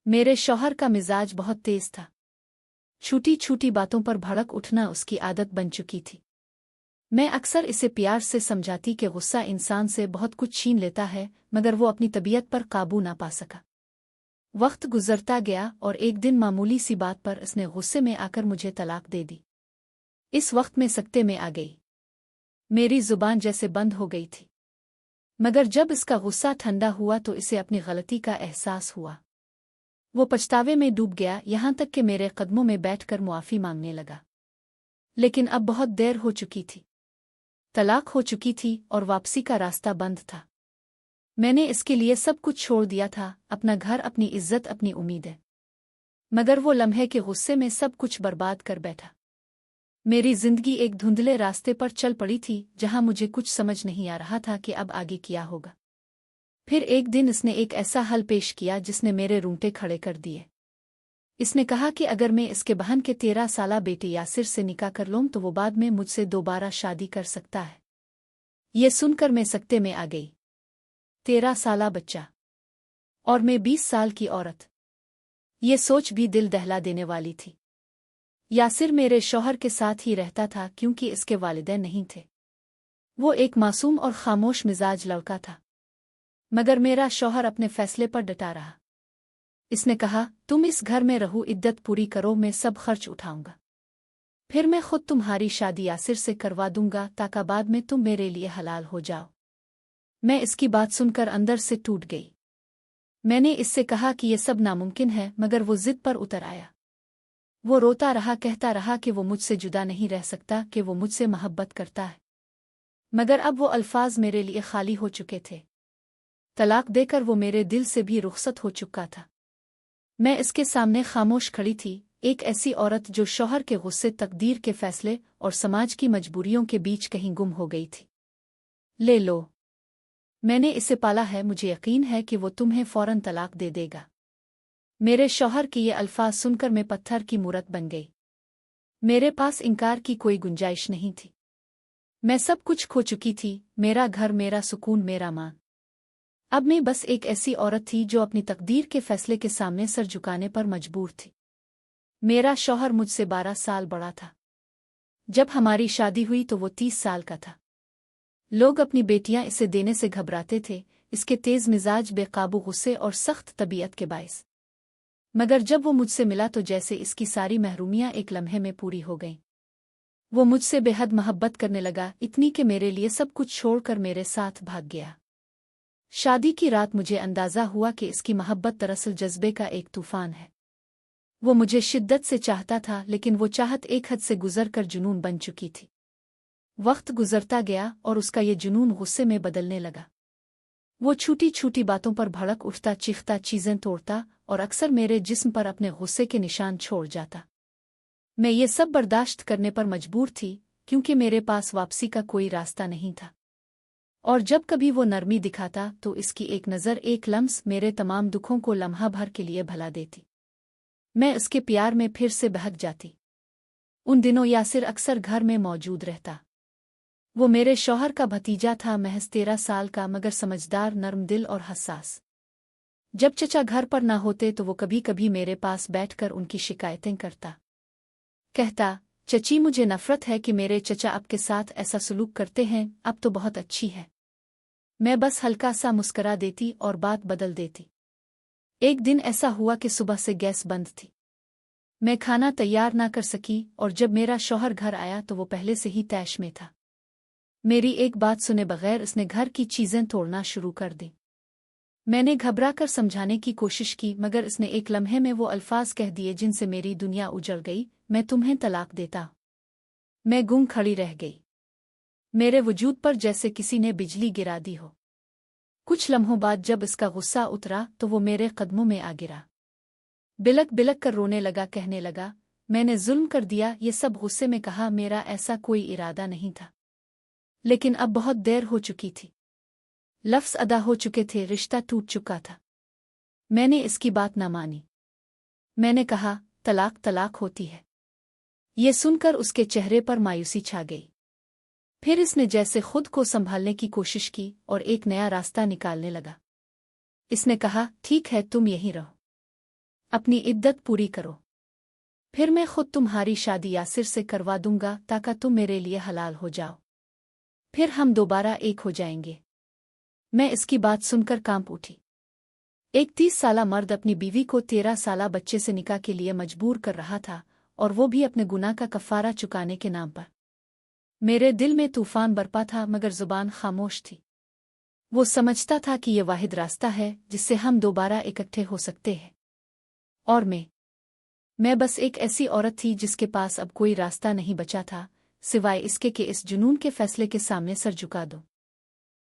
मेरे शौहर का मिजाज बहुत तेज था। छोटी छोटी बातों पर भड़क उठना उसकी आदत बन चुकी थी। मैं अक्सर इसे प्यार से समझाती कि गुस्सा इंसान से बहुत कुछ छीन लेता है, मगर वो अपनी तबीयत पर काबू ना पा सका। वक्त गुजरता गया और एक दिन मामूली सी बात पर इसने गुस्से में आकर मुझे तलाक दे दी। इस वक्त मैं सकते में आ गई। मेरी जुबान जैसे बंद हो गई थी। मगर जब इसका गुस्सा ठंडा हुआ तो इसे अपनी गलती का एहसास हुआ। वो पछतावे में डूब गया, यहाँ तक कि मेरे कदमों में बैठकर मुआफ़ी मांगने लगा। लेकिन अब बहुत देर हो चुकी थी। तलाक हो चुकी थी और वापसी का रास्ता बंद था। मैंने इसके लिए सब कुछ छोड़ दिया था, अपना घर, अपनी इज्जत, अपनी उम्मीदें। मगर वो लम्हे के गुस्से में सब कुछ बर्बाद कर बैठा। मेरी जिंदगी एक धुंधले रास्ते पर चल पड़ी थी, जहां मुझे कुछ समझ नहीं आ रहा था कि अब आगे क्या होगा। फिर एक दिन इसने एक ऐसा हल पेश किया जिसने मेरे रूंगटे खड़े कर दिए। इसने कहा कि अगर मैं इसके बहन के 13 साला बेटे यासिर से निकाह कर लूं तो वो बाद में मुझसे दोबारा शादी कर सकता है। ये सुनकर मैं सकते में आ गई। 13 साला बच्चा और मैं 20 साल की औरत। ये सोच भी दिल दहला देने वाली थी। यासिर मेरे शौहर के साथ ही रहता था क्योंकि इसके वालिदैन नहीं थे। वो एक मासूम और खामोश मिजाज लड़का था। मगर मेरा शौहर अपने फैसले पर डटा रहा। इसने कहा, तुम इस घर में रहो, इद्दत पूरी करो, मैं सब खर्च उठाऊंगा। फिर मैं खुद तुम्हारी शादी यासिर से करवा दूंगा ताकि बाद में तुम मेरे लिए हलाल हो जाओ। मैं इसकी बात सुनकर अंदर से टूट गई। मैंने इससे कहा कि यह सब नामुमकिन है, मगर वो जिद पर उतर आया। वो रोता रहा, कहता रहा कि वो मुझसे जुदा नहीं रह सकता, कि वो मुझसे मोहब्बत करता है। मगर अब वो अल्फाज मेरे लिए खाली हो चुके थे। तलाक देकर वो मेरे दिल से भी रुखसत हो चुका था। मैं इसके सामने खामोश खड़ी थी, एक ऐसी औरत जो शौहर के गुस्से, तकदीर के फैसले और समाज की मजबूरियों के बीच कहीं गुम हो गई थी। ले लो, मैंने इसे पाला है, मुझे यकीन है कि वो तुम्हें फौरन तलाक दे देगा। मेरे शौहर के ये अल्फाज सुनकर मैं पत्थर की मूरत बन गई। मेरे पास इनकार की कोई गुंजाइश नहीं थी। मैं सब कुछ खो चुकी थी, मेरा घर, मेरा सुकून, मेरा मान। अब मैं बस एक ऐसी औरत थी जो अपनी तकदीर के फैसले के सामने सर झुकाने पर मजबूर थी। मेरा शौहर मुझसे 12 साल बड़ा था। जब हमारी शादी हुई तो वो 30 साल का था। लोग अपनी बेटियां इसे देने से घबराते थे, इसके तेज मिजाज, बेकाबू गुस्से और सख्त तबीयत के बायस। मगर जब वो मुझसे मिला तो जैसे इसकी सारी महरूमियां एक लम्हे में पूरी हो गईं। वो मुझसे बेहद मोहब्बत करने लगा, इतनी कि मेरे लिए सब कुछ छोड़कर मेरे साथ भाग गया। शादी की रात मुझे अंदाजा हुआ कि इसकी मोहब्बत दरअसल जज्बे का एक तूफान है। वो मुझे शिद्दत से चाहता था, लेकिन वो चाहत एक हद से गुजर कर जुनून बन चुकी थी। वक्त गुजरता गया और उसका ये जुनून गुस्से में बदलने लगा। वो छोटी छोटी बातों पर भड़क उठता, चीखता, चीजें तोड़ता और अक्सर मेरे जिस्म पर अपने गुस्से के निशान छोड़ जाता। मैं ये सब बर्दाश्त करने पर मजबूर थी, क्योंकि मेरे पास वापसी का कोई रास्ता नहीं था। और जब कभी वो नरमी दिखाता तो इसकी एक नज़र, एक लम्स मेरे तमाम दुखों को लम्हा भर के लिए भला देती। मैं उसके प्यार में फिर से बहक जाती। उन दिनों यासिर अक्सर घर में मौजूद रहता। वो मेरे शौहर का भतीजा था, महज 13 साल का, मगर समझदार, नर्म दिल और हसास। जब चचा घर पर ना होते तो वो कभी कभी मेरे पास बैठकर उनकी शिकायतें करता। कहता, चची, मुझे नफरत है कि मेरे चचा आपके साथ ऐसा सलूक करते हैं, अब तो बहुत अच्छी है। मैं बस हल्का सा मुस्करा देती और बात बदल देती। एक दिन ऐसा हुआ कि सुबह से गैस बंद थी। मैं खाना तैयार ना कर सकी और जब मेरा शौहर घर आया तो वो पहले से ही तैश में था। मेरी एक बात सुने बगैर उसने घर की चीजें तोड़ना शुरू कर दी। मैंने घबरा कर समझाने की कोशिश की, मगर इसने एक लम्हे में वो अल्फाज कह दिए जिनसे मेरी दुनिया उजड़ गई, मैं तुम्हें तलाक देता। मैं गूंग खड़ी रह गई। मेरे वजूद पर जैसे किसी ने बिजली गिरा दी हो। कुछ लम्हों बाद जब इसका गुस्सा उतरा तो वो मेरे कदमों में आ गिरा। बिलक बिलक कर रोने लगा, कहने लगा, मैंने जुल्म कर दिया। ये सब गुस्से में कहा, मेरा ऐसा कोई इरादा नहीं था। लेकिन अब बहुत देर हो चुकी थी। लफ्ज़ अदा हो चुके थे, रिश्ता टूट चुका था। मैंने इसकी बात ना मानी। मैंने कहा, तलाक तलाक होती है। ये सुनकर उसके चेहरे पर मायूसी छा गई। फिर इसने जैसे खुद को संभालने की कोशिश की और एक नया रास्ता निकालने लगा। इसने कहा, ठीक है, तुम यहीं रहो। अपनी इद्दत पूरी करो, फिर मैं खुद तुम्हारी शादी यासिर से करवा दूंगा ताकि तुम मेरे लिए हलाल हो जाओ, फिर हम दोबारा एक हो जाएंगे। मैं इसकी बात सुनकर कांप उठी। एक 30 साला मर्द अपनी बीवी को 13 साला बच्चे से निकाह के लिए मजबूर कर रहा था, और वो भी अपने गुनाह का कफ़ारा चुकाने के नाम पर। मेरे दिल में तूफान बरपा था, मगर जुबान खामोश थी। वो समझता था कि ये वाहिद रास्ता है जिससे हम दोबारा इकट्ठे हो सकते हैं। और मैं बस एक ऐसी औरत थी जिसके पास अब कोई रास्ता नहीं बचा था, सिवाय इसके कि इस जुनून के फैसले के सामने सर झुका दूं।